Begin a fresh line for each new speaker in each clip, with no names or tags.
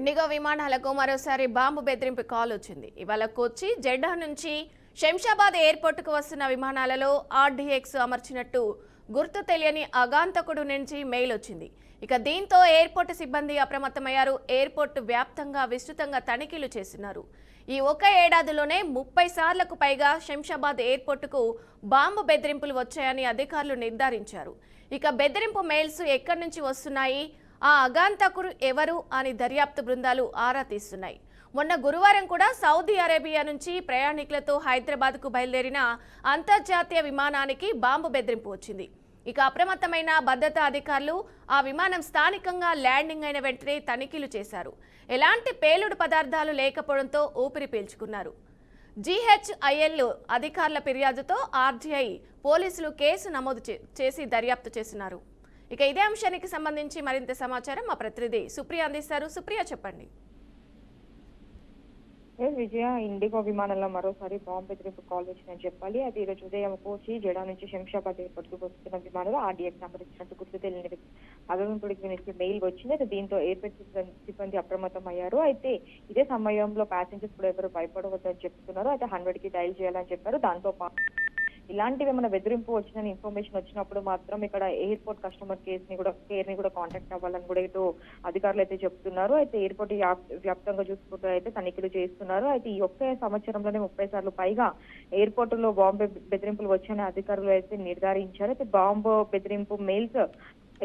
IndiGo విమానాలకు మరోసారి bomb బెదిరింపు call వచ్చింది. ఇవాళ కొచ్చి జెడ్డా నుంచి శంషాబాద్ ఎయిర్పోర్టుకు వస్తున్న విమానాలలో ఆర్డీఎక్స్ అమర్చినట్టు గుర్తు తెలియని అగాంతకుడు నుంచి మెయిల్ వచ్చింది. ఇక దీంతో ఎయిర్పోర్టు సిబ్బంది అప్రమత్తమయ్యారు. ఎయిర్పోర్టు వ్యాప్తంగా విస్తృతంగా తనిఖీలు చేస్తున్నారు. ఈ ఒక ఏడాదిలోనే 30 సార్లకు పైగా శంషాబాద్ ఎయిర్పోర్టుకు బాంబు బెదిరింపులు వచ్చాయని అధికారులు నిర్ధారించారు. ఇక బెదిరింపు మెయిల్స్ ఎక్కడి నుంచి వస్తున్నాయి, ఆ అగాంతకుడు ఎవరు అని దర్యాప్తు బృందాలు ఆరా తీస్తున్నాయి. మొన్న గురువారం కూడా సౌదీ అరేబియా నుంచి ప్రయాణికులతో హైదరాబాద్కు బయలుదేరిన అంతర్జాతీయ విమానానికి బాంబు బెదిరింపు వచ్చింది. ఇక అప్రమత్తమైన భద్రతా అధికారులు ఆ విమానం స్థానికంగా ల్యాండింగ్ అయిన వెంటనే తనిఖీలు చేశారు. ఎలాంటి పేలుడు పదార్థాలు లేకపోవడంతో ఊపిరి పీల్చుకున్నారు. GHIL అధికారుల ఫిర్యాదుతో RTI పోలీసులు కేసు నమోదు చేసి దర్యాప్తు చేస్తున్నారు. ఇక ఇదే అంశానికి సంబంధించి మరింత సమాచారం మా ప్రతినిధి సుప్రియ అందిస్తారు. సుప్రియ, చెప్పండి.
విజయ, ఇండిగో విమానంలో మరోసారి బాంబు బెదిరింపు కాల్ వచ్చిందని చెప్పాలి. అది ఈరోజు ఉదయం కోచి జెడా నుంచి శంషాబాద్ ఎయిర్పోర్ట్ కు వస్తున్న విమానంలో ఆర్డీఎక్స్ సంబంధించినట్టు గుర్తు తెలియని అభిమంతుడికి నుంచి మెయిల్ వచ్చింది. దీంతో ఎయిర్పోర్ట్ సిబ్బంది అప్రమత్తం అయ్యారు. అయితే ఇదే సమయంలో ప్యాసింజర్స్ కూడా ఎవరు భయపడవద్దని చెప్తున్నారు. అయితే 100 కి డయల్ చేయాలని చెప్పారు. దాంతో ఇలాంటివి ఏమైనా బెదిరింపు వచ్చిన ఇన్ఫర్మేషన్ వచ్చినప్పుడు మాత్రం ఇక్కడ ఎయిర్పోర్ట్ కస్టమర్ కేర్ ని కూడా కాంటాక్ట్ అవ్వాలని కూడా ఇటు అధికారులు అయితే చెప్తున్నారు. అయితే ఎయిర్పోర్ట్ వ్యాప్తంగా చూసుకుంటూ అయితే తనిఖీలు చేస్తున్నారు. అయితే ఈ ఒక్క సంవత్సరంలోనే 30 సార్లు పైగా ఎయిర్పోర్ట్ లో బాంబు బెదిరింపులు వచ్చాయని అధికారులు అయితే నిర్ధారించారు. అయితే బాంబు బెదిరింపు మెయిల్స్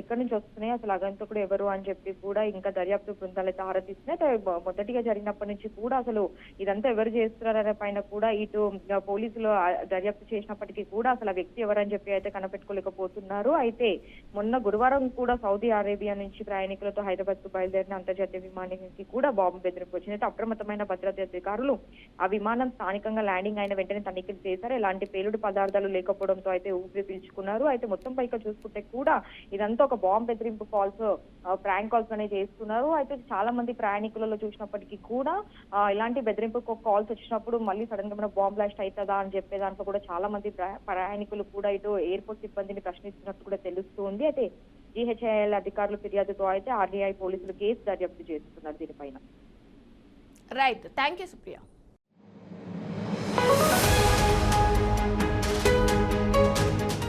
ఎక్కడి నుంచి వస్తున్నాయి, అసలు అగంతకుడు ఎవరు అని చెప్పి కూడా ఇంకా దర్యాప్తు బృందాలు అయితే ఆరాధిస్తున్నాయి. మొదటిగా జరిగినప్పటి నుంచి కూడా అసలు ఇదంతా ఎవరు చేస్తున్నారనే పైన కూడా ఇటు పోలీసులు దర్యాప్తు చేసినప్పటికీ కూడా అసలు ఆ వ్యక్తి ఎవరని చెప్పి అయితే కనిపెట్టుకోలేకపోతున్నారు. అయితే మొన్న గురువారం కూడా సౌదీ అరేబియా నుంచి ప్రయాణికులతో హైదరాబాద్ కు బయలుదేరిన అంతర్జాతీయ విమానానికి కూడా బాంబు బెదిరింపు వచ్చింది. అయితే అప్రమత్తమైన భద్రతా అధికారులు ఆ విమానం స్థానికంగా ల్యాండింగ్ అయిన వెంటనే తనిఖీలు చేశారు. ఎలాంటి పేలుడు పదార్థాలు లేకపోవడంతో అయితే ఊపిరి పీల్చుకున్నారు. అయితే మొత్తం పైగా చూసుకుంటే కూడా ఇదంతా ఒక బాంబు బెదిరింపు కాల్స్, ప్రాంక్ కాల్స్ అనేవి చేస్తున్నారు. అయితే చాలా మంది ప్రయాణికులలో చూసినప్పటికీ కూడా ఇలాంటి బెదిరింపు కాల్స్ వచ్చినప్పుడు మళ్ళీ సడన్ గా బాంబ్ బ్లాస్ట్ అవుతుందా అని చెప్పే దాంట్లో కూడా చాలా మంది ప్రయాణికులు కూడా ఇటు ఎయిర్పోర్ట్ సిబ్బందిని ప్రశ్నిస్తున్నట్టు కూడా తెలుస్తుంది. అయితే GHIL అధికారుల ఫిర్యాదుతో అయితే RTI పోలీసులు కేసు దర్యాప్తు చేస్తున్నారు దీనిపైన.
Right, thank you Supriya.